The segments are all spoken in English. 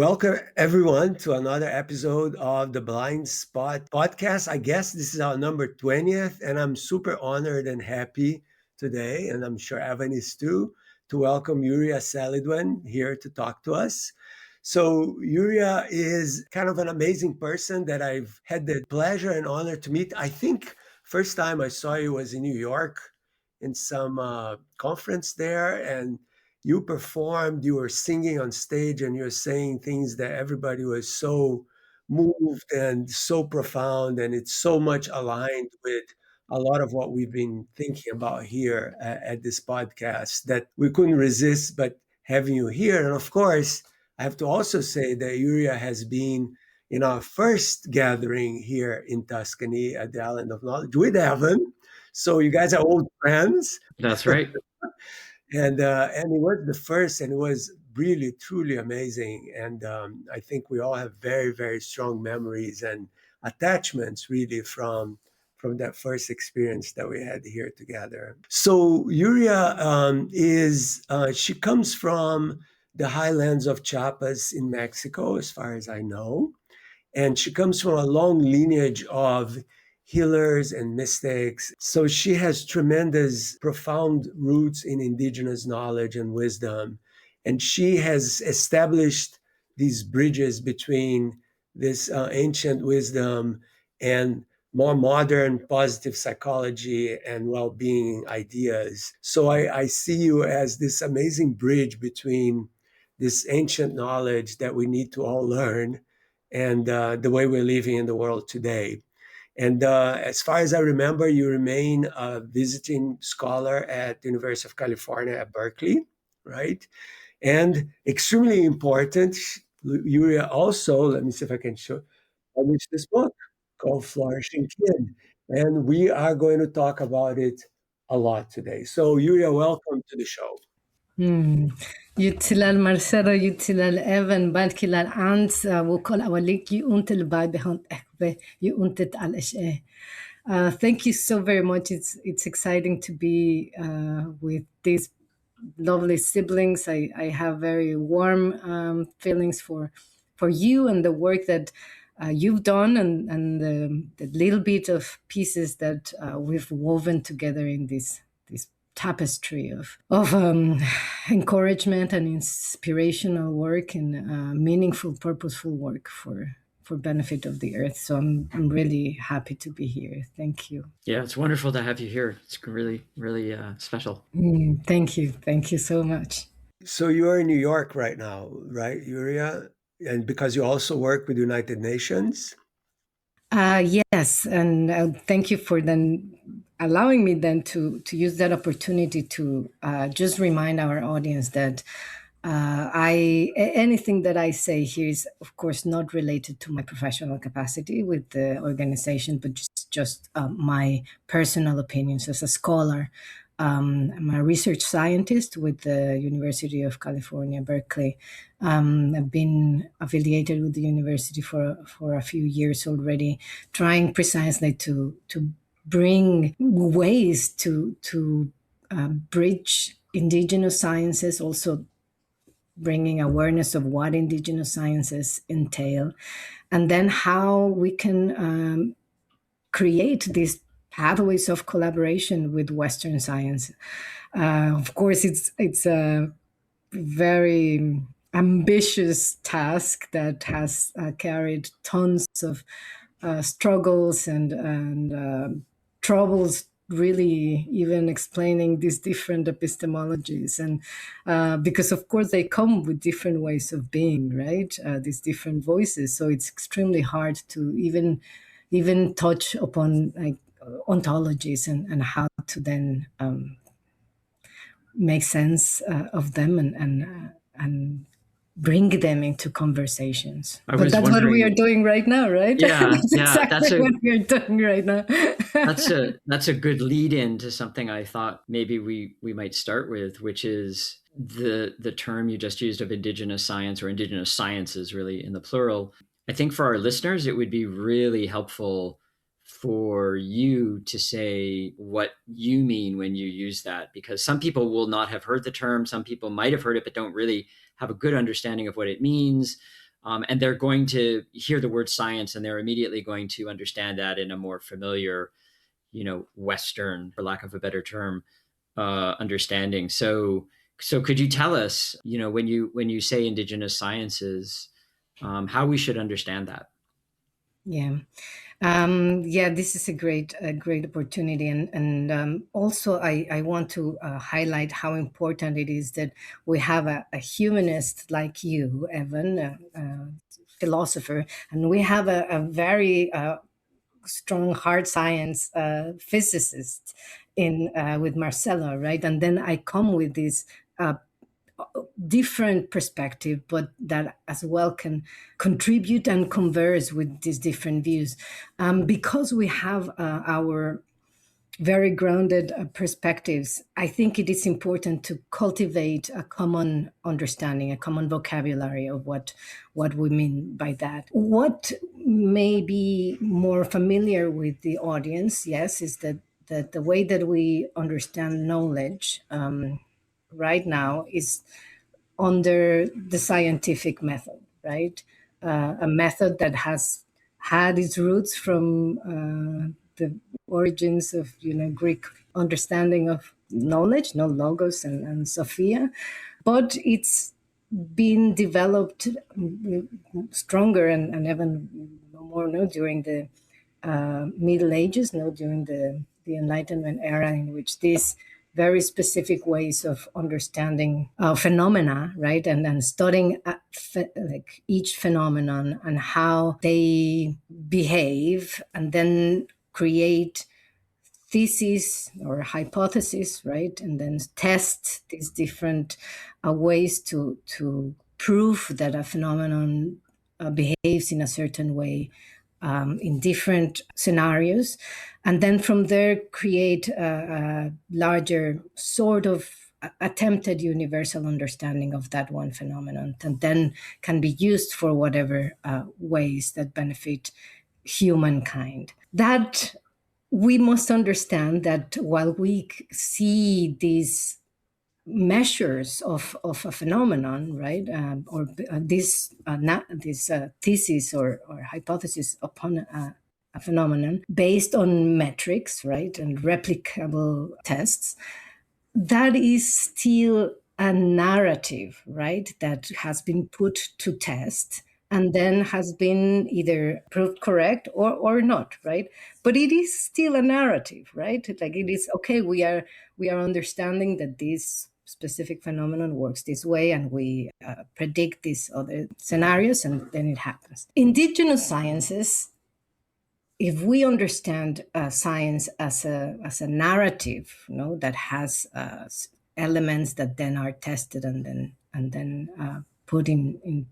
Welcome, everyone, to another episode of the Blind Spot podcast. I guess this is our number 20th, and I'm super honored and happy today, and I'm sure Evan is too, to welcome Yuria Celidwen here to talk to us. So, Yuria is kind of an amazing person that I've had the pleasure and honor to meet. I think first time I saw you was in New York in some conference there, and you performed, you were singing on stage, and you're saying things that everybody was so moved and so profound, and it's so much aligned with a lot of what we've been thinking about here at this podcast that we couldn't resist but having you here. And of course, I have to also say that Yuria has been in our first gathering here in Tuscany at the Island of Knowledge with Evan. So you guys are old friends. That's right. And it was the first, and it was really truly amazing. And I think we all have very, very strong memories and attachments really from that first experience that we had here together. So Yuria is she comes from the highlands of Chiapas in Mexico, as far as I know, and she comes from a long lineage of healers and mystics. So she has tremendous, profound roots in indigenous knowledge and wisdom. And she has established these bridges between this ancient wisdom and more modern positive psychology and well-being ideas. So I see you as this amazing bridge between this ancient knowledge that we need to all learn and the way we're living in the world today. And as far as I remember, you remain a visiting scholar at the University of California at Berkeley, right? And extremely important, Yuria also, let me see if I can show, published this book called Flourishing Kin. And we are going to talk about it a lot today. So Yuria, welcome to the show. يتلال Marcelo, يتلال Evan, badkilal Ants, وكل أوليك يونتل بعد هون أكبر يونتت على الأشياء. Thank you so very much. It's exciting to be with these lovely siblings. I have very warm feelings for you and the work that you've done and the little bit of pieces that we've woven together in this tapestry of encouragement and inspirational work and meaningful, purposeful work for benefit of the earth. So I'm really happy to be here. Thank you. Yeah, it's wonderful to have you here. It's really, really special. Thank you. Thank you so much. So you're in New York right now, right, Yuria? And because you also work with the United Nations? Yes, and thank you for then allowing me then to use that opportunity to just remind our audience that anything that I say here is, of course, not related to my professional capacity with the organization, but just my personal opinions as a scholar. I'm a research scientist with the University of California, Berkeley. I've been affiliated with the university for a few years already, trying precisely to bring ways to bridge indigenous sciences, also bringing awareness of what indigenous sciences entail, and then how we can create these pathways of collaboration with Western science. Of course, it's a very ambitious task that has carried tons of struggles and troubles, really even explaining these different epistemologies. And because, of course, they come with different ways of being, right? These different voices. So it's extremely hard to even touch upon like ontologies and how to then make sense of them and bring them into conversations. But that's what we are doing right now, right? Yeah, that's what we are doing right now. that's a good lead in to something I thought maybe we might start with, which is the term you just used of indigenous science, or indigenous sciences really in the plural. I think for our listeners, it would be really helpful for you to say what you mean when you use that, because some people will not have heard the term. Some people might have heard it, but don't really have a good understanding of what it means. And they're going to hear the word science and they're immediately going to understand that in a more familiar, Western, for lack of a better term, understanding. So could you tell us, when you say indigenous sciences, how we should understand that? Yeah. This is a great opportunity, and also I want to highlight how important it is that we have a humanist like you, Evan, a philosopher, and we have a very strong hard science physicist in with Marcelo, right? And then I come with this different perspective, but that as well can contribute and converse with these different views. Because we have our very grounded perspectives, I think it is important to cultivate a common understanding, a common vocabulary of what we mean by that. What may be more familiar with the audience, yes, is that the way that we understand knowledge right now is under the scientific method, right? A method that has had its roots from the origins of Greek understanding of knowledge, no logos and Sophia, but it's been developed stronger and even more during the Middle Ages, during the Enlightenment era, in which these very specific ways of understanding phenomena, right, and studying like each phenomenon and how they behave, and then create theses or hypotheses, right, and then test these different ways to prove that a phenomenon behaves in a certain way in different scenarios, and then from there create a larger sort of attempted universal understanding of that one phenomenon, and then can be used for whatever ways that benefit humankind. That we must understand that while we see these measures of a phenomenon, right, or this thesis or hypothesis upon a phenomenon based on metrics, right, and replicable tests, that is still a narrative, right, that has been put to test and then has been either proved correct or not, right? But it is still a narrative, right? Like it is, okay, we are understanding that this specific phenomenon works this way, and we predict these other scenarios, and then it happens. Indigenous sciences, if we understand science as a narrative, that has elements that then are tested and then put in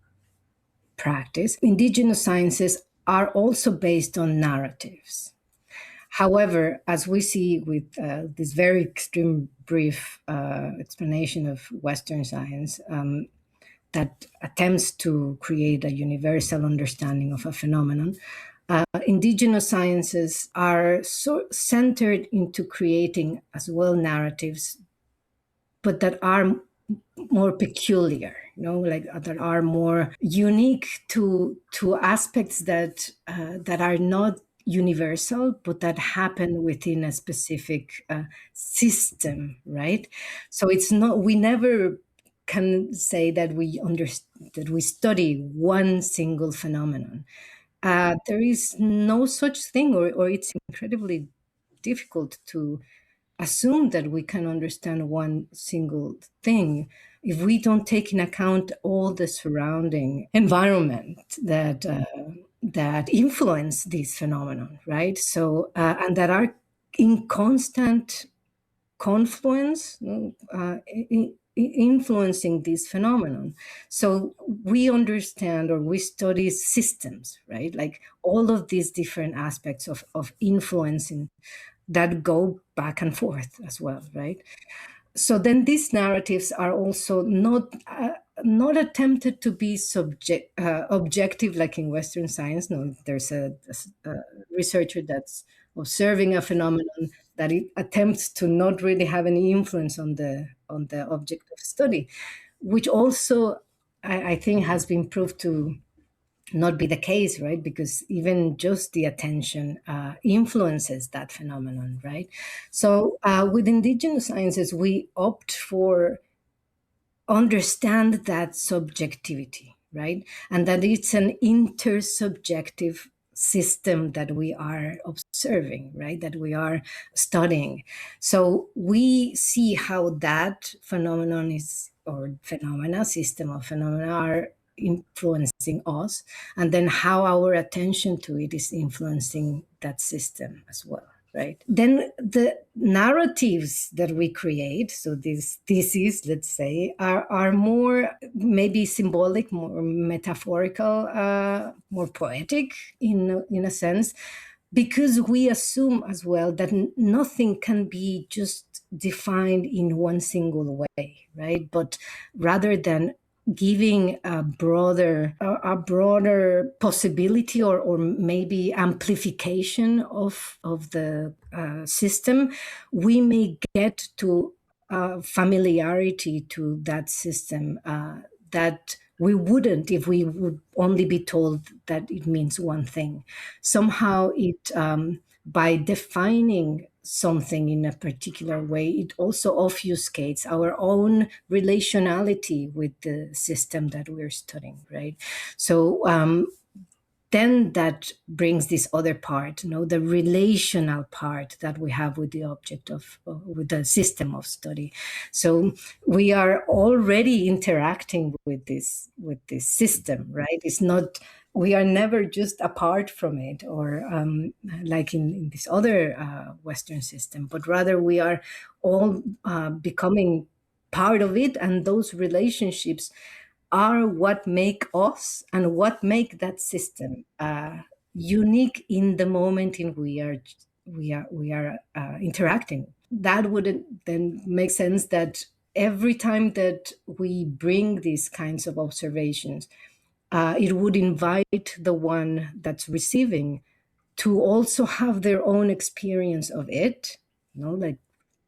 practice, indigenous sciences are also based on narratives. However, as we see with this very extreme brief explanation of Western science that attempts to create a universal understanding of a phenomenon, indigenous sciences are so centered into creating as well narratives, but that are more peculiar, like that are more unique to aspects that are not universal, but that happen within a specific system, right? So it's not, we never can say that that we study one single phenomenon. There is no such thing, or it's incredibly difficult to assume that we can understand one single thing if we don't take in account all the surrounding environment that influence this phenomenon, right? So and that are in constant confluence, influencing this phenomenon. So we understand, or we study systems, right? Like all of these different aspects of influencing that go back and forth as well, right? So then these narratives are also not attempted to be objective like in Western science. No, there's a researcher that's observing a phenomenon that it attempts to not really have any influence on the object of study, which also I think has been proved to not be the case, right? Because even just the attention influences that phenomenon, right? So with indigenous sciences, we opt for understand that subjectivity, right? And that it's an intersubjective system that we are observing, right? That we are studying. So we see how that phenomenon is, or phenomena, system of phenomena are influencing us, and then how our attention to it is influencing that system as well. Right. Then the narratives that we create, so these theses, let's say, are more maybe symbolic, more metaphorical, more poetic in a sense, because we assume as well that nothing can be just defined in one single way, right? But rather than giving a broader possibility, or maybe amplification of the system, we may get to familiarity to that system that we wouldn't if we would only be told that it means one thing. Somehow it by defining something in a particular way, it also obfuscates our own relationality with the system that we're studying, right? So then that brings this other part, the relational part that we have with the object of, with the system of study. So we are already interacting with this system, right? It's not, we are never just apart from it, or like in this other Western system, but rather we are all becoming part of it, and those relationships are what make us and what make that system unique in the moment in we are interacting. That would then make sense that every time that we bring these kinds of observations, it would invite the one that's receiving to also have their own experience of it, like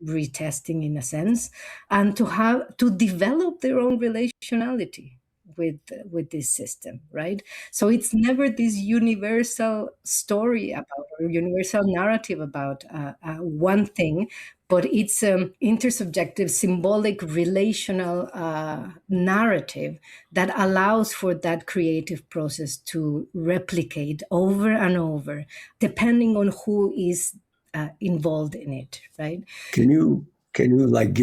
retesting in a sense, and to develop their own relationality with this system, right? So it's never this universal story about, or universal narrative about one thing, but it's an intersubjective, symbolic, relational narrative that allows for that creative process to replicate over and over, depending on who is involved in it, right? Can you like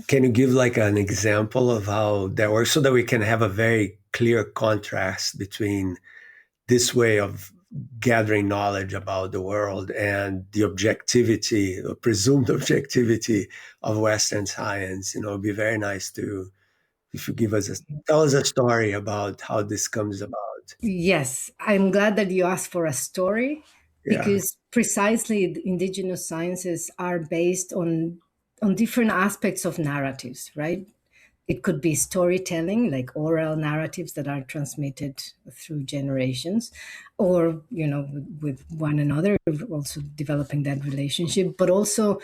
can you give like an example of how that works, so that we can have a very clear contrast between this way of gathering knowledge about the world and the objectivity, or presumed objectivity, of Western science? It'd be very nice to, if you tell us a story about how this comes about. Yes, I'm glad that you asked for a story, Yeah. because precisely the indigenous sciences are based on different aspects of narratives, right? It could be storytelling, like oral narratives that are transmitted through generations, or with one another, also developing that relationship, but also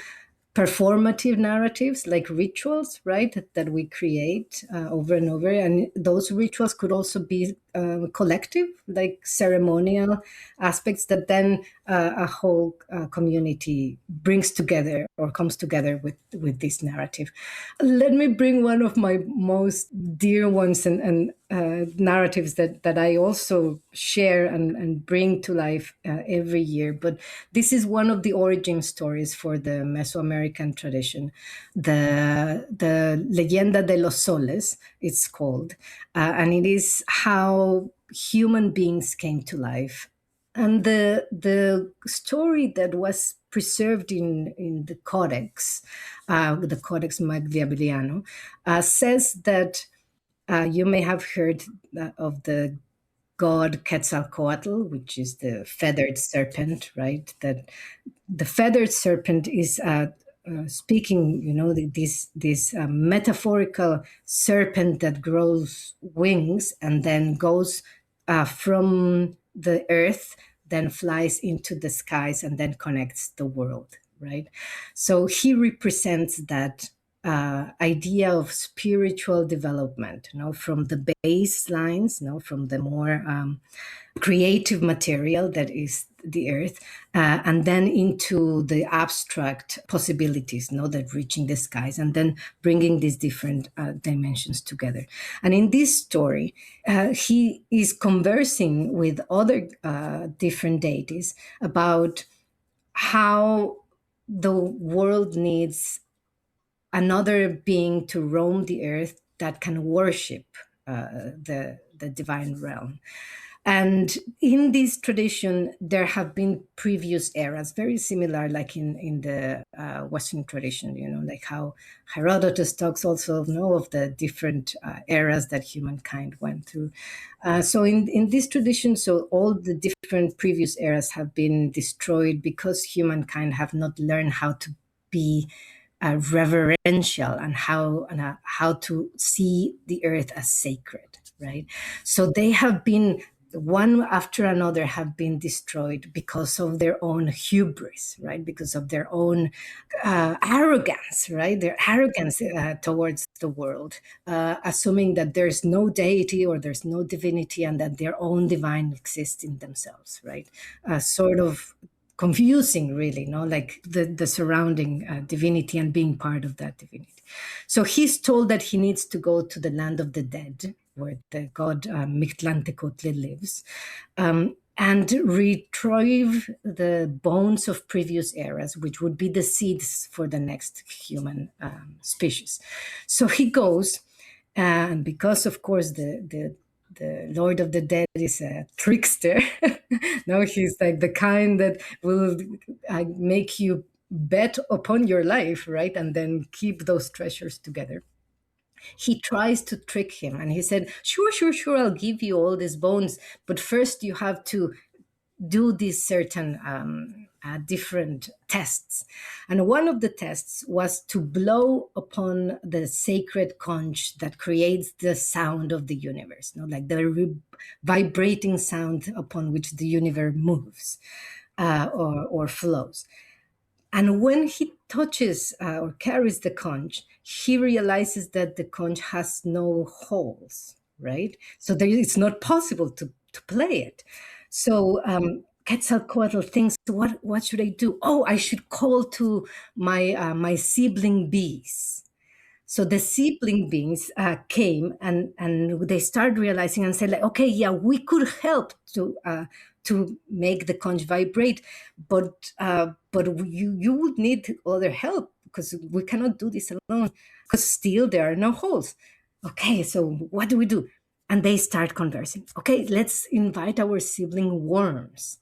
performative narratives, like rituals, right, that we create over and over. And those rituals could also be collective, like ceremonial aspects that then a whole community brings together or comes together with this narrative. Let me bring one of my most dear ones and narratives that I also share and bring to life every year. But this is one of the origin stories for the Mesoamerican tradition, the Leyenda de los Soles, it's called, and it is how human beings came to life. And the story that was preserved in the Codex Machiaveliano, says that you may have heard of the god Quetzalcoatl, which is the feathered serpent, right? That the feathered serpent is speaking, this metaphorical serpent that grows wings and then goes from the earth, then flies into the skies, and then connects the world, right? So he represents that idea of spiritual development, from the baselines, from the more creative material that is the earth, and then into the abstract possibilities, that reaching the skies, and then bringing these different dimensions together. And in this story, he is conversing with other different deities about how the world needs another being to roam the earth that can worship the divine realm. And in this tradition, there have been previous eras, very similar, like in the Western tradition, like how Herodotus talks also of the different eras that humankind went through. So in this tradition, so all the different previous eras have been destroyed because humankind have not learned how to be reverential and how to see the earth as sacred, right? So they have been, one after another, have been destroyed because of their own hubris, right? Because of their own arrogance, right? Their arrogance towards the world, assuming that there's no deity or there's no divinity and that their own divine exists in themselves, right? Sort of confusing, really, like the surrounding divinity and being part of that divinity. So he's told that he needs to go to the land of the dead, where the god Mictlantecutli lives, and retrieve the bones of previous eras, which would be the seeds for the next human species. So he goes, and because, of course, the Lord of the Dead is a trickster. No, he's like the kind that will make you bet upon your life, right? And then keep those treasures together. He tries to trick him, and he said, sure, I'll give you all these bones, but first you have to do these certain different tests. And one of the tests was to blow upon the sacred conch that creates the sound of the universe, like the vibrating sound upon which the universe moves or flows. And when he touches or carries the conch, he realizes that the conch has no holes, right? So it's not possible to play it. So Quetzalcoatl thinks, what should I do? Oh, I should call to my sibling bees. So the sibling beings came and they start realizing and said, like, okay, yeah, we could help to make the conch vibrate, but you would need other help because we cannot do this alone because still there are no holes. Okay, so what do we do? And they start conversing. Okay, let's invite our sibling worms.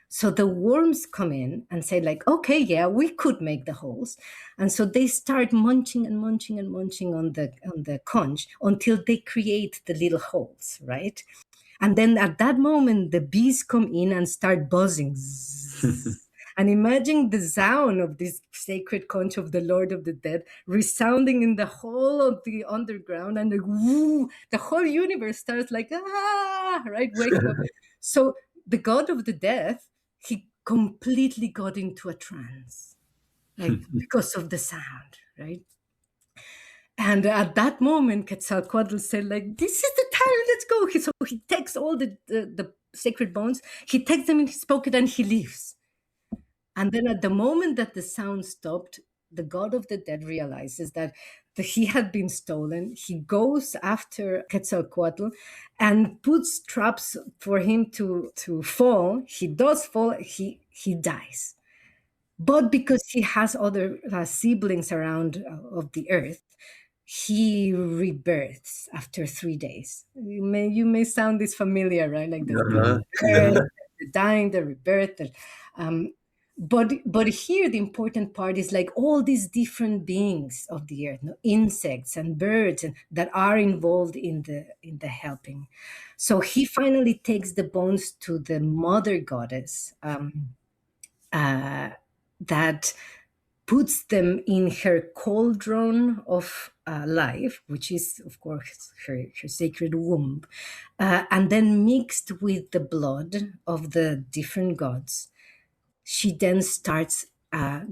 So the worms come in and say, like, okay, yeah, we could make the holes. And so they start munching and munching and munching on the conch until they create the little holes, right? And then at that moment, the bees come in and start buzzing. And imagine the sound of this sacred conch of the Lord of the Dead resounding in the whole of the underground, and the whole universe starts like, right, wake up. So the god of the death, he completely got into a trance, like because of the sound, right? And at that moment, Quetzalcoatl said, like, this is the time, let's go. So he takes all the sacred bones, he takes them in his pocket and he leaves. And then at the moment that the sound stopped, the god of the dead realizes that he had been stolen. He goes after Quetzalcoatl and puts traps for him to fall. He does fall, he dies. But because he has other siblings around of the earth, he rebirths after 3 days. You may sound this familiar, right? Like the dying, the rebirth. But here the important part is like all these different beings of the earth, insects and birds, and that are involved in the helping. So he finally takes the bones to the mother goddess that puts them in her cauldron of life, which is, of course, her sacred womb, and then mixed with the blood of the different gods, she then starts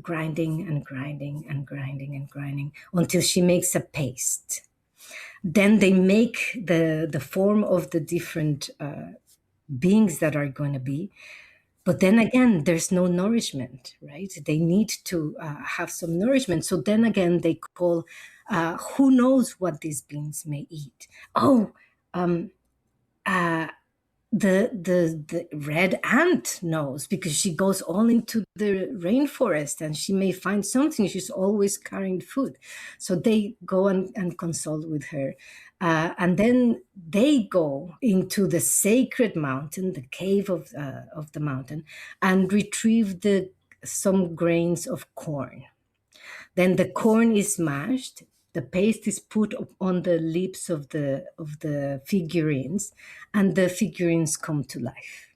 grinding and grinding and grinding and grinding until she makes a paste. Then they make the form of the different beings that are going to be. But then again, there's no nourishment, right? They need to have some nourishment. So then again, they call, who knows what these beings may eat? Oh, the red ant knows, because she goes all into the rainforest and she may find something. She's always carrying food. So they go and consult with her. And then they go into the sacred mountain, the cave of the mountain, and retrieve some grains of corn. Then the corn is mashed, the paste is put on the lips of the figurines, and the figurines come to life,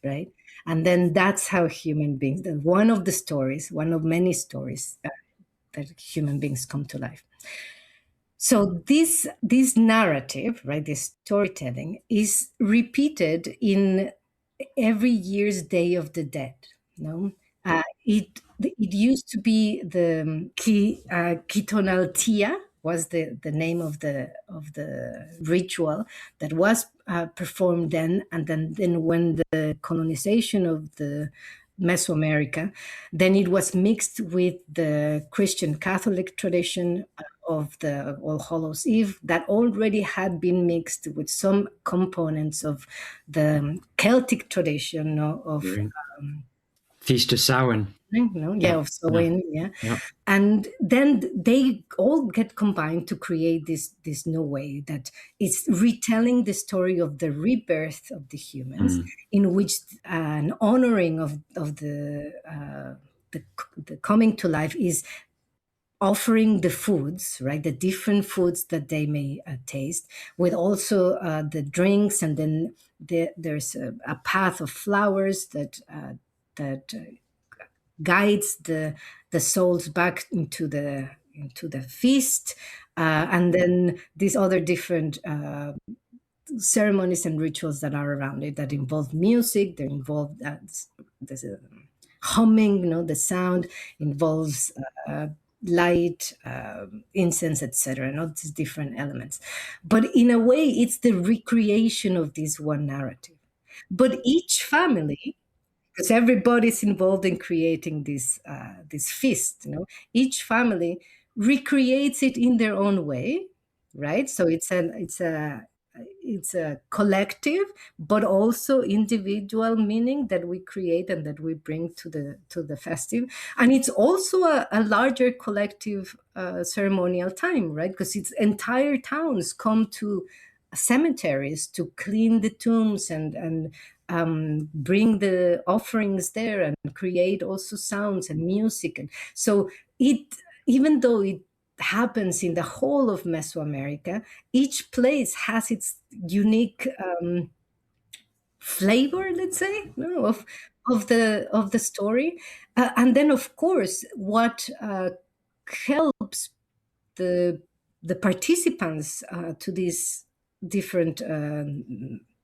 right? And then that's how human beings, one of the stories, one of many stories that human beings come to life. So this narrative, right, this storytelling is repeated in every year's Day of the Dead. No, it used to be the Kitonaltia was the name of the ritual that was performed then, and then when the colonization of the Mesoamerica, then it was mixed with the Christian Catholic tradition of the All Hallows Eve that already had been mixed with some components of the Celtic tradition of Feast of Samhain. Of Samhain, and then they all get combined to create this new way that is retelling the story of the rebirth of the humans, in which an honoring of the coming to life is offering the foods, right? The different foods that they may taste, with also the drinks, and then there's a path of flowers that guides the souls back into the feast, and then these other different ceremonies and rituals that are around it that involve music. They involve there's a humming, the sound involves light, incense, etc. All these different elements, but in a way, it's the recreation of this one narrative. But each family, because everybody's involved in creating this feast, each family recreates it in their own way, right? So it's a collective, but also individual meaning that we create and that we bring to the festive, and it's also a larger collective ceremonial time, right? Because it's entire towns come to cemeteries to clean the tombs and bring the offerings there and create also sounds and music. And so even though it happens in the whole of Mesoamerica, each place has its unique flavor, let's say, of the story. And then, of course, what helps the participants to these different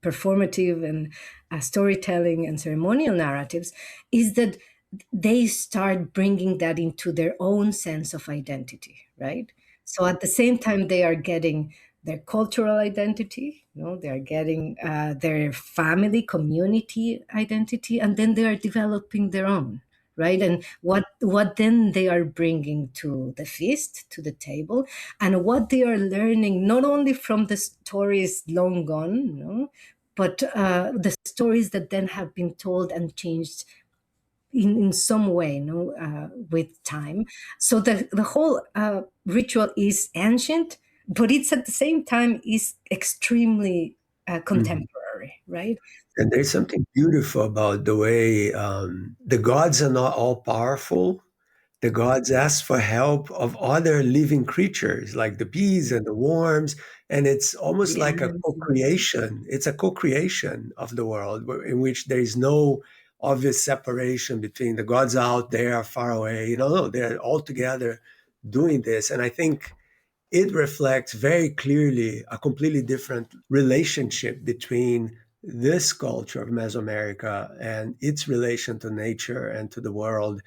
performative and storytelling and ceremonial narratives is that they start bringing that into their own sense of identity, right? So at the same time, they are getting their cultural identity, they are getting their family, community identity, and then they are developing their own, right? And what then they are bringing to the feast, to the table, and what they are learning, not only from the stories long gone, but the stories that then have been told and changed in some way, with time. So the whole ritual is ancient, but it's at the same time is extremely contemporary, right? And there's something beautiful about the way the gods are not all powerful. The gods ask for help of other living creatures like the bees and the worms. And it's almost like a co-creation. It's a co-creation of the world in which there is no obvious separation between the gods out there, far away. No, they're all together doing this. And I think it reflects very clearly a completely different relationship between this culture of Mesoamerica and its relation to nature and to the world.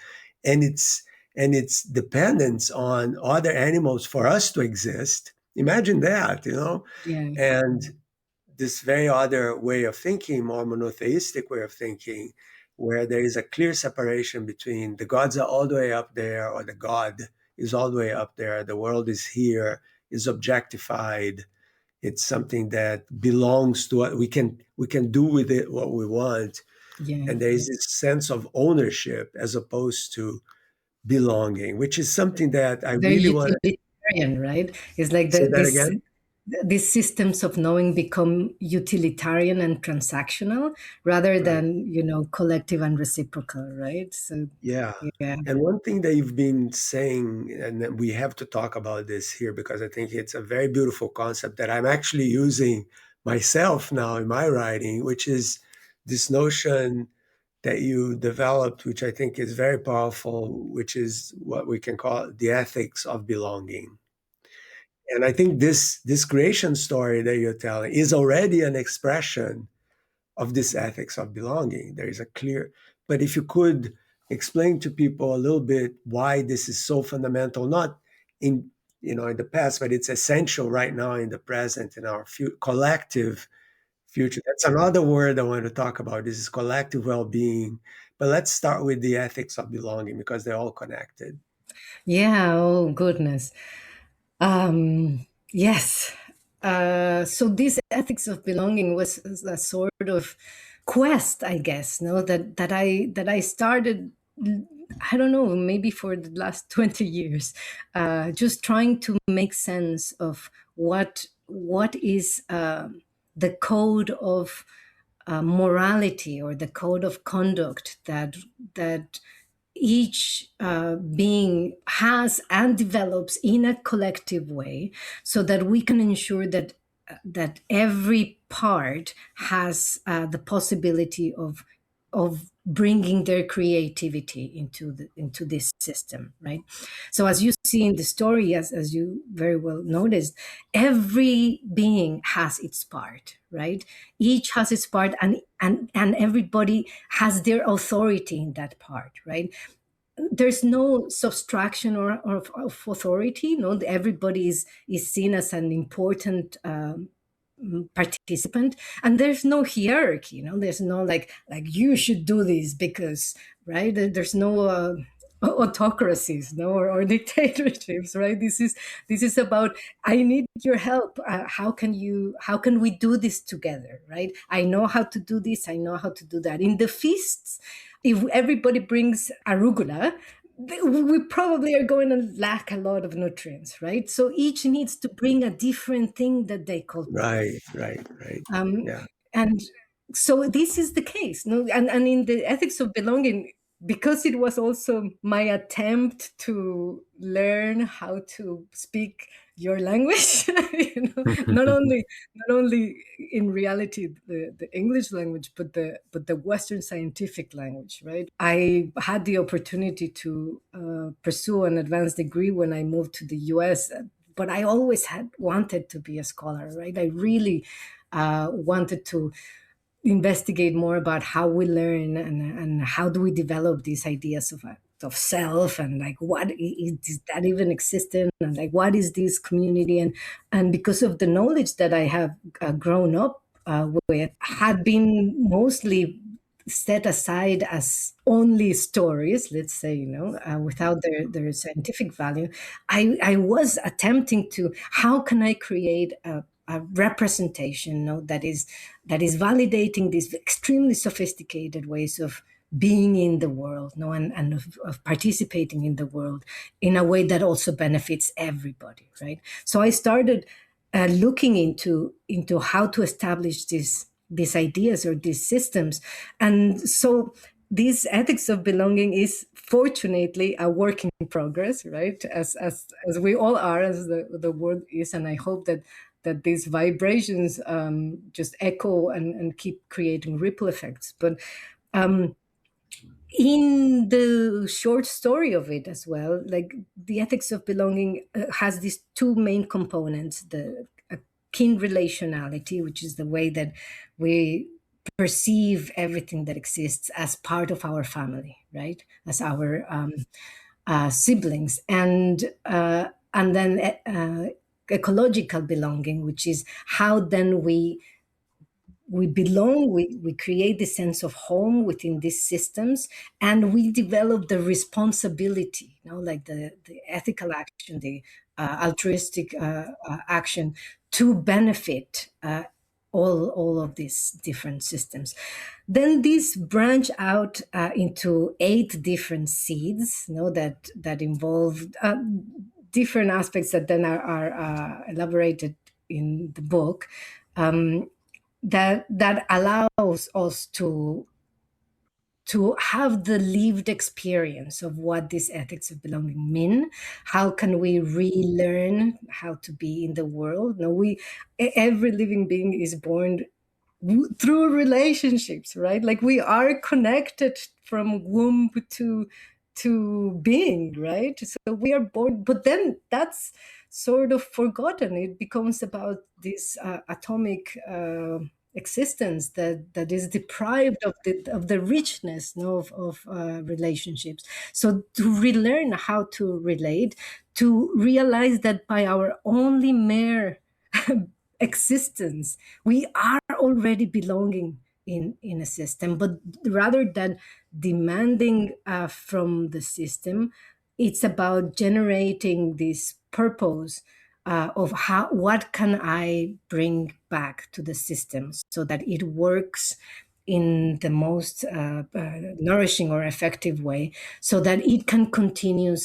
and its dependence on other animals for us to exist. Imagine that, Yeah. and this very other way of thinking, more monotheistic way of thinking, where there is a clear separation between the gods are all the way up there, or the God is all the way up there, the world is here, is objectified. It's something that belongs to us. We can do with it what we want. Yeah. And there is this sense of ownership as opposed to belonging, which is something that I Very really want to utilitarian, right? It's like say that again. these systems of knowing become utilitarian and transactional rather Right. than, collective and reciprocal, right? So Yeah. yeah. And one thing that you've been saying, and that we have to talk about this here because I think it's a very beautiful concept that I'm actually using myself now in my writing, which is this notion that you developed, which I think is very powerful, which is what we can call the ethics of belonging. And I think this creation story that you're telling is already an expression of this ethics of belonging. There is a clear, but if you could explain to people a little bit why this is so fundamental, not in in the past, but it's essential right now in the present, in our collective future. That's another word I want to talk about. This is collective well-being. But let's start with the ethics of belonging because they're all connected. Yeah, oh goodness. Yes. So this ethics of belonging was a sort of quest, I guess, no, that I started, I don't know, maybe for the last 20 years, just trying to make sense of what is the code of morality or the code of conduct that each being has and develops in a collective way, so that we can ensure that every part has the possibility of bringing their creativity into this system, right? So as you see in the story, as you very well noticed, every being has its part, right? Each has its part, and everybody has their authority in that part, right? There's no subtraction or of authority. No, everybody is seen as an important participant, and there's no hierarchy. There's no like you should do this because, right. There's no autocracies, no, or dictatorships, right. This is about, I need your help. How can we do this together, right? I know how to do this, I know how to do that. In the feasts, if everybody brings arugula, we probably are going to lack a lot of nutrients, right? So each needs to bring a different thing that they cultivate. Right, right, right. Um, Yeah. and so this is the case. No, and in the ethics of belonging, because it was also my attempt to learn how to speak your language, not only in reality the English language, but the Western scientific language, right? I had the opportunity to pursue an advanced degree when I moved to the US, but I always had wanted to be a scholar, right? I really wanted to investigate more about how we learn and how do we develop these ideas of self, and like what is that even existent, and like what is this community, and because of the knowledge that I have grown up with had been mostly set aside as only stories, let's say, without their scientific value. I was attempting to, how can I create a representation, that is validating these extremely sophisticated ways of being in the world, and of participating in the world in a way that also benefits everybody, right? So I started looking into how to establish these ideas or these systems, and so this ethics of belonging is fortunately a work in progress, right? As we all are, as the world is, and I hope that these vibrations just echo and keep creating ripple effects. But in the short story of it as well, like the ethics of belonging has these two main components: the kin relationality, which is the way that we perceive everything that exists as part of our family, right? As our siblings, and then ecological belonging, which is how then we belong, we create the sense of home within these systems, and we develop the responsibility, like the ethical action, the altruistic action to benefit all of these different systems. Then these branch out into 8 different seeds, that involve different aspects that then are elaborated in the book. That allows us to have the lived experience of what these ethics of belonging mean. How can we relearn how to be in the world? Every living being is born through relationships, right? Like we are connected from womb to being, right? So we are born, but then that's sort of forgotten. It becomes about this atomic existence that is deprived of the richness, of relationships. So to relearn how to relate, to realize that by our only mere existence, we are already belonging in a system, but rather than demanding from the system, it's about generating this purpose of what can I bring back to the system so that it works in the most nourishing or effective way, so that it can continue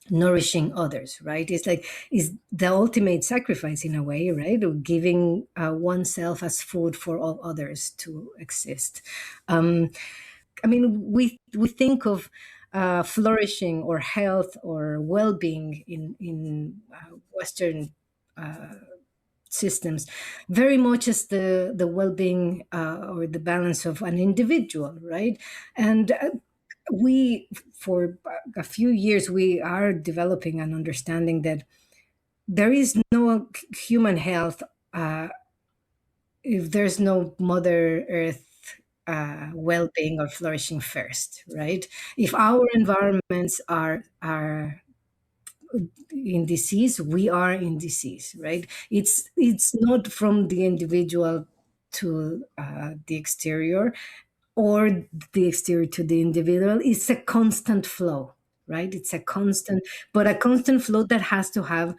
nourishing others, right? It's the ultimate sacrifice in a way, right? Of giving oneself as food for all others to exist. We think of flourishing or health or well-being in Western systems very much as the well-being or the balance of an individual, right? And we, for a few years, we are developing an understanding that there is no human health if there's no Mother Earth well-being or flourishing first, right? If our environments are in disease, we are in disease, right? It's not from the individual to the exterior, or the exterior to the individual. It's a constant flow, right? It's a constant, but a constant flow that has to have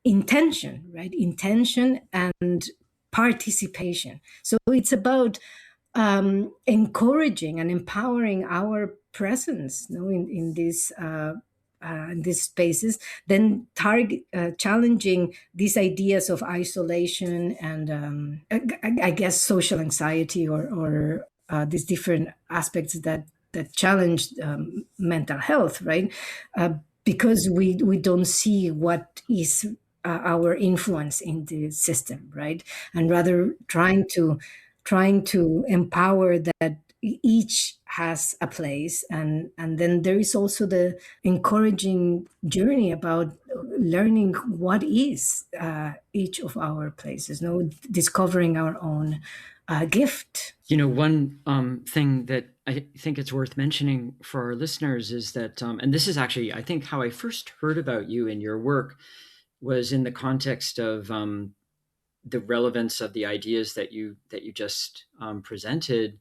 intention, right? Intention and participation. So it's about encouraging and empowering our presence, in these spaces, then challenging these ideas of isolation and I guess social anxiety or these different aspects that challenge mental health, right? Because we don't see what is our influence in the system, right? And rather trying to empower that each has a place, and then there is also the encouraging journey about learning what is each of our places, discovering our own gift. One thing that I think it's worth mentioning for our listeners is that, and this is actually, I think, how I first heard about you and your work was in the context of the relevance of the ideas that you just presented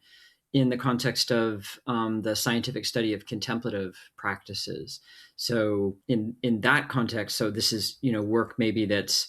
in the context of the scientific study of contemplative practices. So in that context, so this is work maybe that's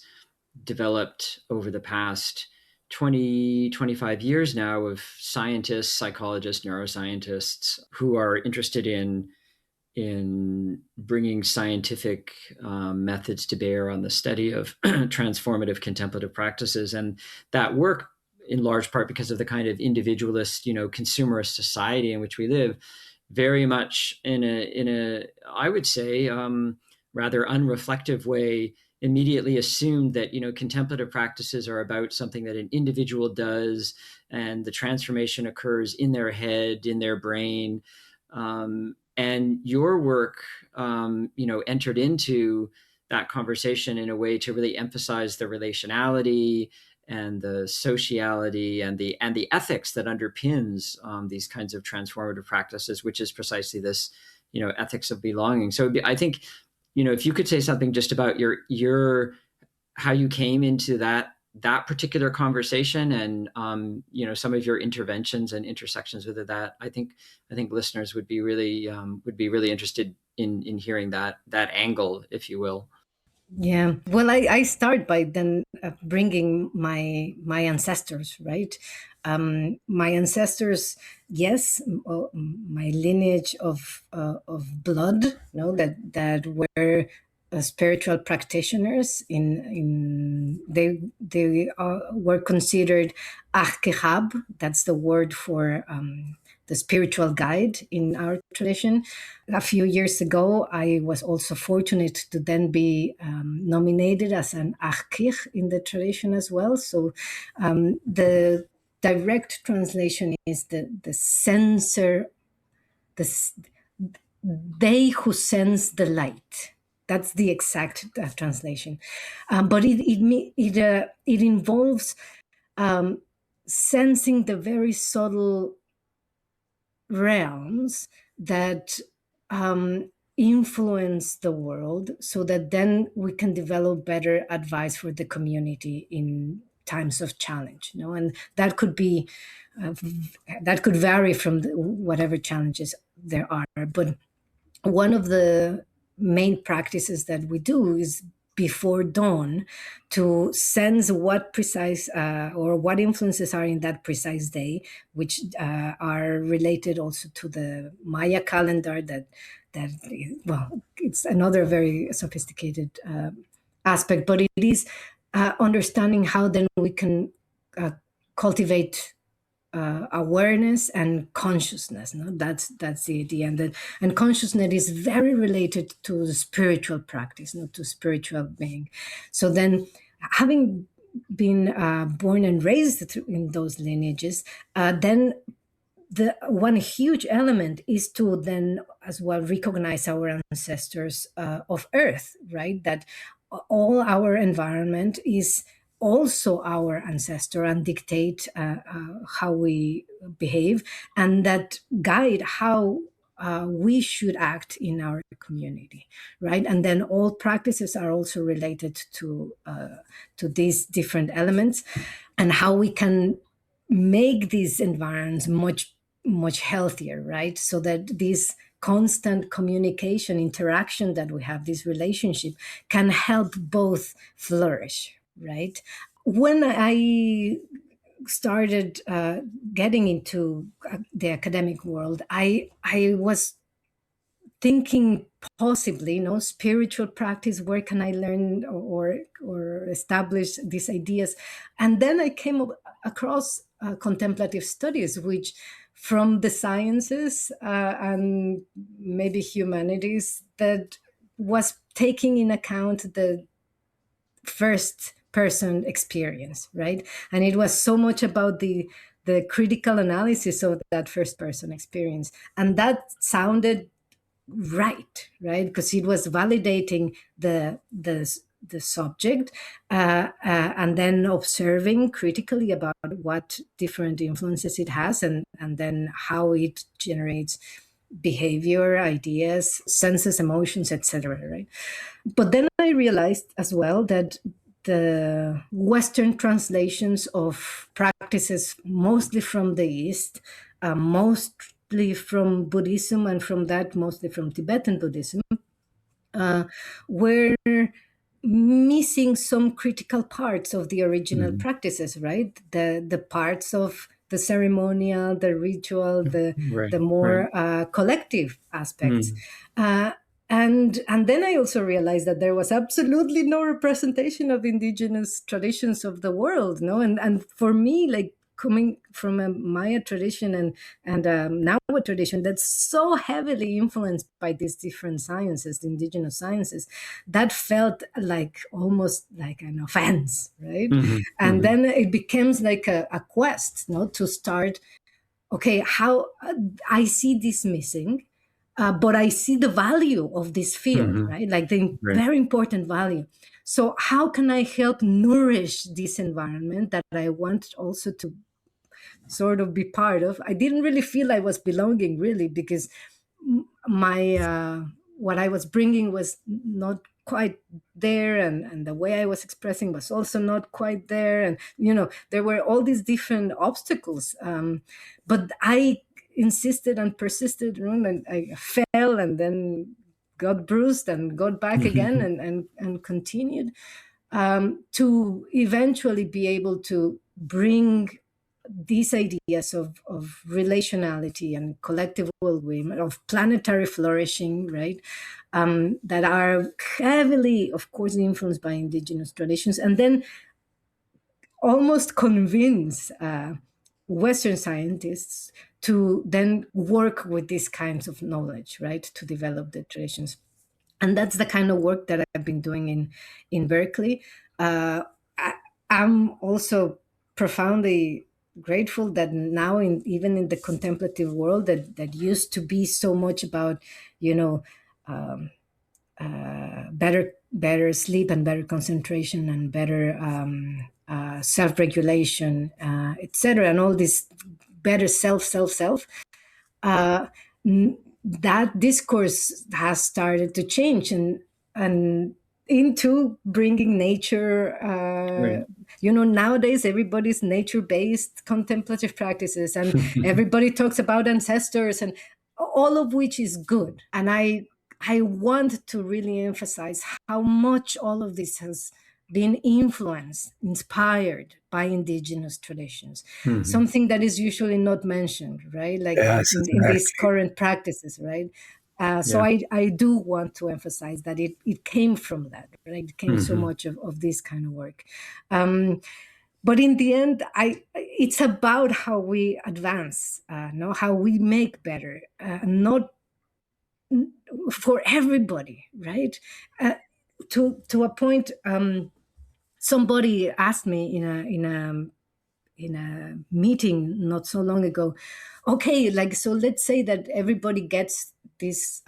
developed over the past 20, 25 years now of scientists, psychologists, neuroscientists who are interested in bringing scientific methods to bear on the study of transformative contemplative practices. And that work, in large part because of the kind of individualist, consumerist society in which we live, very much in a I would say, rather unreflective way, immediately assumed that contemplative practices are about something that an individual does, and the transformation occurs in their head, in their brain. And your work, entered into that conversation in a way to really emphasize the relationality and the sociality and the ethics that underpins these kinds of transformative practices, which is precisely this, ethics of belonging. So I think, if you could say something just about your how you came into that particular conversation, and some of your interventions and intersections with that. I think listeners would be really interested in hearing that angle, if you will. Yeah. Well, I start by then bringing my ancestors, right? My ancestors, yes, my lineage of blood, that were spiritual practitioners. They were considered ahkehab. That's the word for the spiritual guide in our tradition. A few years ago, I was also fortunate to then be nominated as an ahkich in the tradition as well. So the direct translation is the sensor, they who sense the light. That's the exact translation. But it involves sensing the very subtle realms that influence the world, so that then we can develop better advice for the community in times of challenge. And that could be that could vary from whatever challenges there are. But one of the main practices that we do is before dawn to sense what precise or what influences are in that precise day, which are related also to the Maya calendar. That it's another very sophisticated aspect, but it is understanding how then we can cultivate awareness and consciousness. That's the idea, and consciousness is very related to the spiritual practice, to spiritual being. So then, having been born and raised in those lineages, then the one huge element is to then as well recognize our ancestors of Earth, right? That all our environment is also our ancestor and dictate how we behave, and that guide how we should act in our community, right? And then all practices are also related to these different elements, and how we can make these environments much healthier, right? So that this constant communication, interaction that we have, this relationship, can help both flourish, right? When I started getting into the academic world, I was thinking possibly, spiritual practice, where can I learn or establish these ideas? And then I came across contemplative studies, which from the sciences and maybe humanities, that was taking in account the first person experience, right? And it was so much about the critical analysis of that first person experience. And that sounded right? Because it was validating the subject and then observing critically about what different influences it has, and then how it generates behavior, ideas, senses, emotions, etc. Right? But then I realized as well that the Western translations of practices, mostly from the East, mostly from Buddhism, and from that mostly from Tibetan Buddhism, were missing some critical parts of the original practices, right? The parts of the ceremonial, the ritual, the more collective aspects. And then I also realized that there was absolutely no representation of indigenous traditions of the world, and for me, like coming from a Maya tradition and Nahua tradition that's so heavily influenced by these different sciences, the indigenous sciences, that felt like almost like an offense, right? And then it becomes like a quest, to start, okay, how I see this missing. but I see the value of this field, right? Like the very important value. So how can I help nourish this environment that I want also to sort of be part of? I didn't really feel I was belonging, really, because my what I was bringing was not quite there, and the way I was expressing was also not quite there, and there were all these different obstacles, but I insisted and persisted, and I fell and then got bruised and got back again, and continued to eventually be able to bring these ideas of relationality and collective well-being, of planetary flourishing, right, that are heavily, of course, influenced by indigenous traditions, and then almost convince Western scientists to then work with these kinds of knowledge, right, to develop the traditions. And that's the kind of work that I've been doing in Berkeley. I'm also profoundly grateful that now, even in the contemplative world, that used to be so much about, better sleep and better concentration and better self-regulation, etc., and all this better self. That discourse has started to change and into bringing nature. Right. Nowadays everybody's nature-based contemplative practices, and everybody talks about ancestors, and all of which is good. And I want to really emphasize how much all of this has been influenced, inspired by indigenous traditions, something that is usually not mentioned, right? Like Yes, in these current practices, right? So I do want to emphasize that it came from that, right? It came so much of this kind of work. But in the end, it's about how we advance, how we make better, not for everybody, right? To a point, somebody asked me in a meeting not so long ago, okay, so let's say that everybody gets this,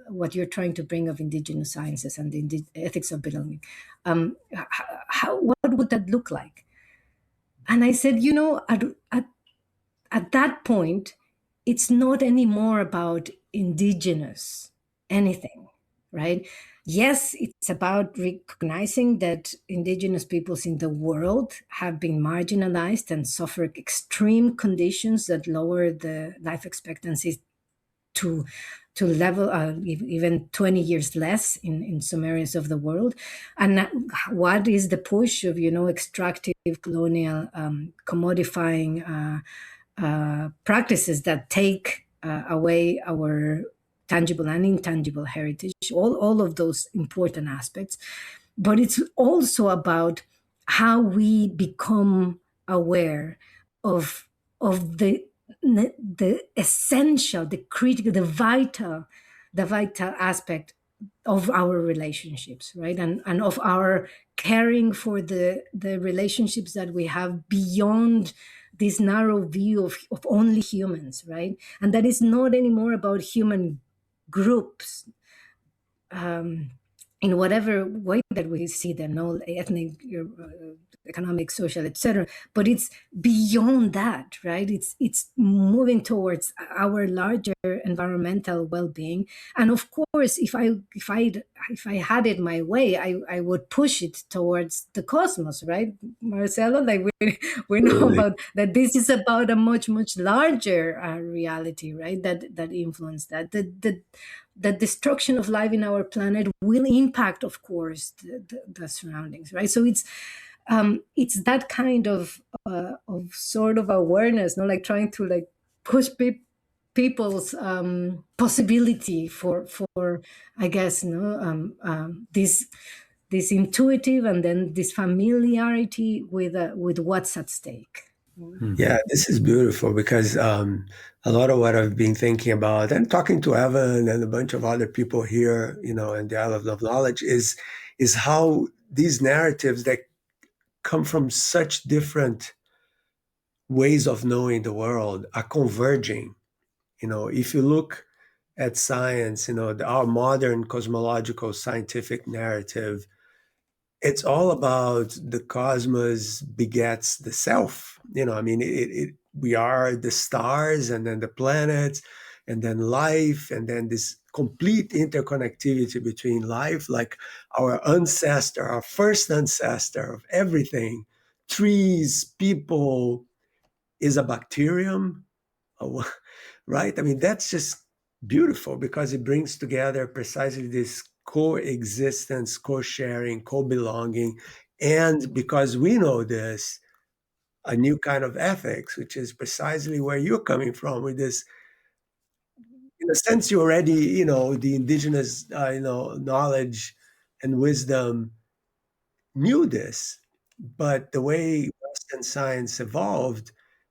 what you're trying to bring of indigenous sciences and the ethics of belonging. What would that look like? And I said, at that point, it's not anymore about indigenous anything, right? Yes, it's about recognizing that indigenous peoples in the world have been marginalized and suffer extreme conditions that lower the life expectancy to level even 20 years less in some areas of the world. And what is the push of extractive colonial commodifying practices that take away our tangible and intangible heritage, all of those important aspects. But it's also about how we become aware of the essential, the critical, the vital aspect of our relationships, right? And of our caring for the relationships that we have beyond this narrow view of only humans, right? And that is not anymore about human groups, in whatever way that we see them, no, ethnic, economic, social, etc. But it's beyond that, right? It's moving towards our larger environmental well-being. And of course, if I had it my way, I would push it towards the cosmos, right, Marcelo? Like we know about that. This is about a much larger reality, right? That influence that the destruction of life in our planet will impact, of course, the surroundings, right? So it's that kind of sort of awareness, like trying to push people's possibility for I guess, this intuitive and then this familiarity with what's at stake. Yeah, this is beautiful because a lot of what I've been thinking about and talking to Evan and a bunch of other people here, in the Island of Knowledge is how these narratives that come from such different ways of knowing the world are converging. If you look at science, our modern cosmological scientific narrative, it's all about the cosmos begets the self. We are the stars, and then the planets, and then life, and then this complete interconnectivity between life, like our ancestor, our first ancestor of everything, trees, people, is a bacterium, right? I mean, that's just beautiful because it brings together precisely this coexistence, co-sharing, co-belonging, and because we know this, a new kind of ethics, which is precisely where you're coming from with this. In a sense, you already, the indigenous, knowledge and wisdom knew this, but the way Western science evolved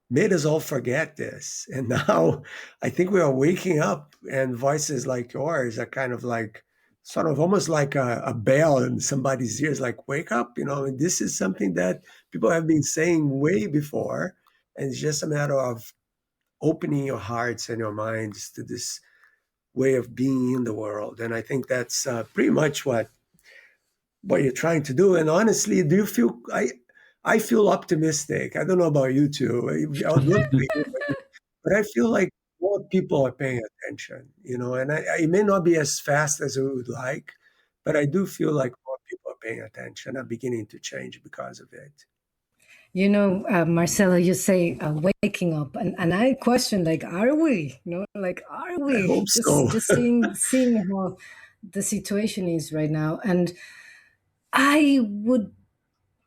made us all forget this. And now I think we are waking up, and voices like yours are kind of like, sort of almost like a bell in somebody's ears, like, wake up, and this is something that people have been saying way before. And it's just a matter of opening your hearts and your minds to this way of being in the world. And I think that's pretty much what you're trying to do. And honestly, do you feel I feel optimistic. I don't know about you two. I would love to hear about you, but I feel like more people are paying attention, and it may not be as fast as we would like, but I do feel like more people are paying attention, are beginning to change because of it. Marcelo, you say waking up, and I question, like, are we? Like, are I we? hope so. Just seeing how the situation is right now, and I would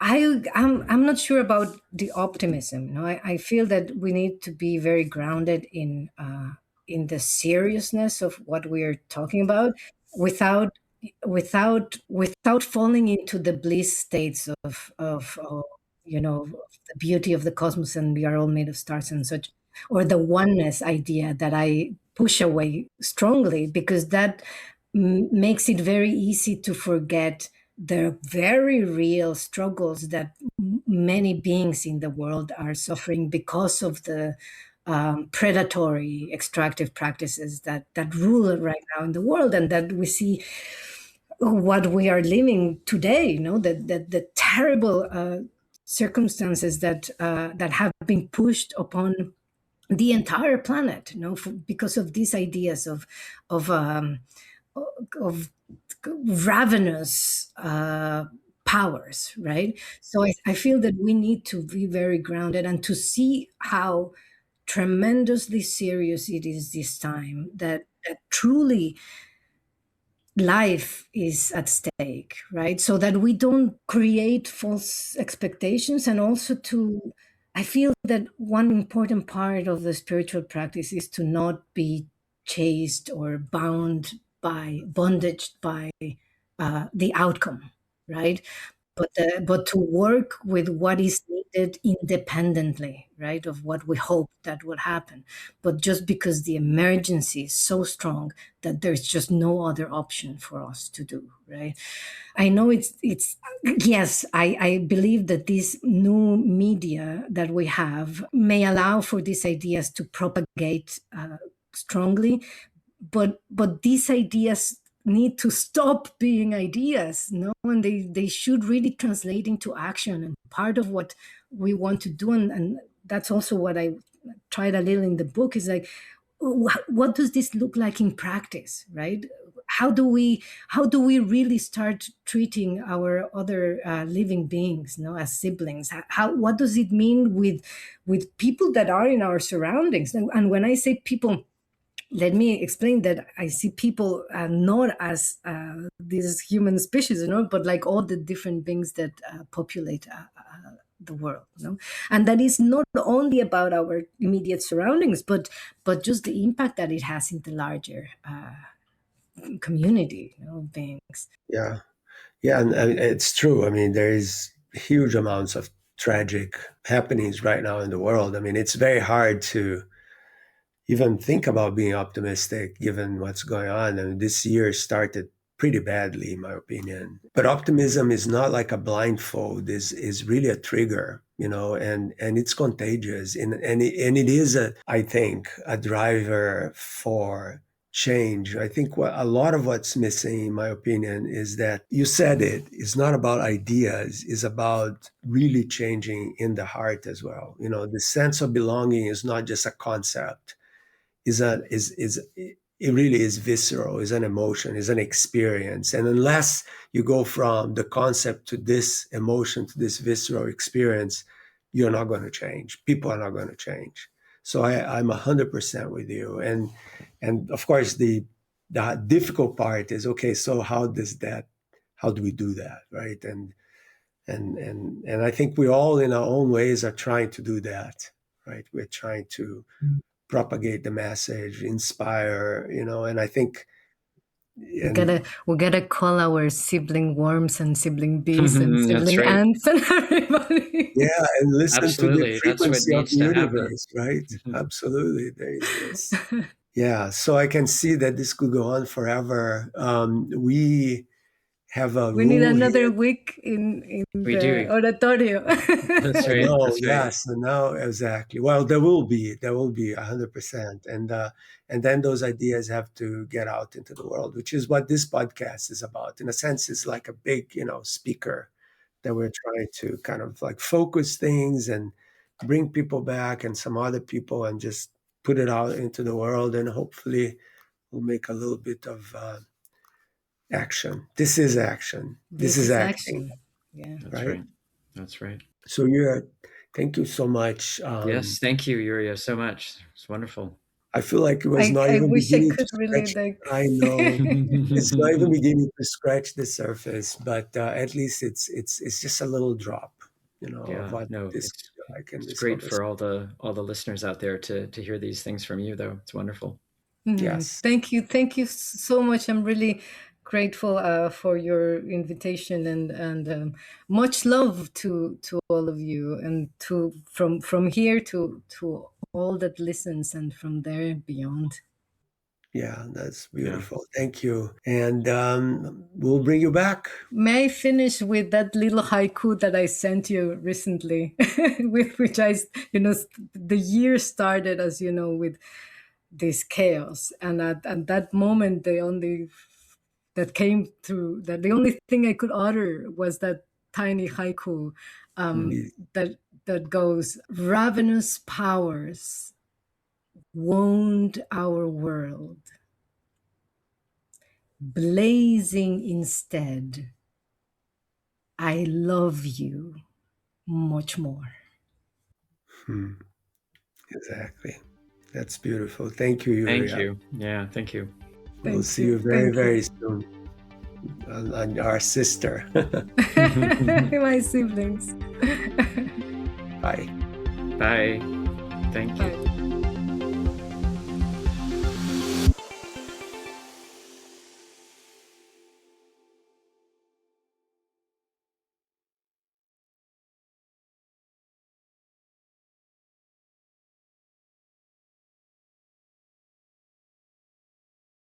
I'm not sure about the optimism. I feel that we need to be very grounded in the seriousness of what we are talking about, without without falling into the bliss states of the beauty of the cosmos, and we are all made of stars and such, or the oneness idea that I push away strongly, because that makes it very easy to forget the very real struggles that many beings in the world are suffering because of the predatory extractive practices that rule right now in the world, and that we see what we are living today. The terrible circumstances that have been pushed upon the entire planet, because of these ideas of ravenous powers, right? So I feel that we need to be very grounded and to see how tremendously serious it is this time, that truly life is at stake, right? So that we don't create false expectations. And also I feel that one important part of the spiritual practice is to not be chased or bondaged by the outcome, right? But to work with what is needed independently, right, of what we hope that will happen. But just because the emergency is so strong that there's just no other option for us to do, right? I know it's yes, I believe that this new media that we have may allow for these ideas to propagate strongly, but these ideas need to stop being ideas, and they should really translate into action. And part of what we want to do, and that's also what I tried a little in the book, is like, what does this look like in practice, right? How do we really start treating our other living beings, as siblings? What does it mean with people that are in our surroundings? And when I say people, let me explain that I see people not as this human species, but like all the different beings that populate the world, and that is not only about our immediate surroundings, but just the impact that it has in the larger community, of beings. Yeah. Yeah, and it's true. I mean, there is huge amounts of tragic happenings right now in the world. I mean, it's very hard to even think about being optimistic given what's going on. I mean, this year started pretty badly, in my opinion. But optimism is not like a blindfold; is really a trigger, and it's contagious, and it is I think, a driver for change. I think a lot of what's missing, in my opinion, is that you said it's not about ideas, it's about really changing in the heart as well. The sense of belonging is not just a concept. It really is visceral, is an emotion, is an experience. And unless you go from the concept to this emotion, to this visceral experience, you're not going to change. People are not going to change. So I'm 100% with you. And of course, the difficult part is, okay, so how do we do that, right? And I think we all, in our own ways, are trying to do that, right? We're trying to propagate the message, inspire, and I think we gotta call our sibling worms and sibling bees and sibling ants and everybody. Yeah, and listen Absolutely. to the frequency of the universe, right? Mm-hmm. Absolutely. There is this. Yeah, so I can see that this could go on forever. We have a we need another here. week in We the do. oratorio. That's right. No, That's right. yes, no, exactly. Well, there will be 100%, and then those ideas have to get out into the world, which is what this podcast is about. In a sense, it's like a big, speaker that we're trying to kind of like focus things and bring people back and some other people and just put it out into the world, and hopefully we'll make a little bit of action. This is action. This is acting. Yeah, that's right. That's right. So thank you so much. Yes, thank you, Yuria, so much. It's wonderful. I feel like it was not even beginning to scratch. I know it's not even beginning to scratch the surface, but at least it's just a little drop, of what it's great for all the listeners out there to hear these things from you, though. It's wonderful. Yes, thank you so much. I'm really grateful for your invitation, and much love to all of you, and from here to all that listens, and from there and beyond. Yeah, that's beautiful. Yeah. Thank you. And we'll bring you back. May I finish with that little haiku that I sent you recently, with which the year started, as you know, with this chaos, and at that moment, the only thing I could utter was that tiny haiku that goes, "Ravenous powers wound our world, blazing instead, I love you much more." Exactly. That's beautiful. Thank you, Yuria. Thank you. Yeah, thank you. We'll see you very, very soon. On our sister. My siblings. Bye. Bye. Thank you. Bye.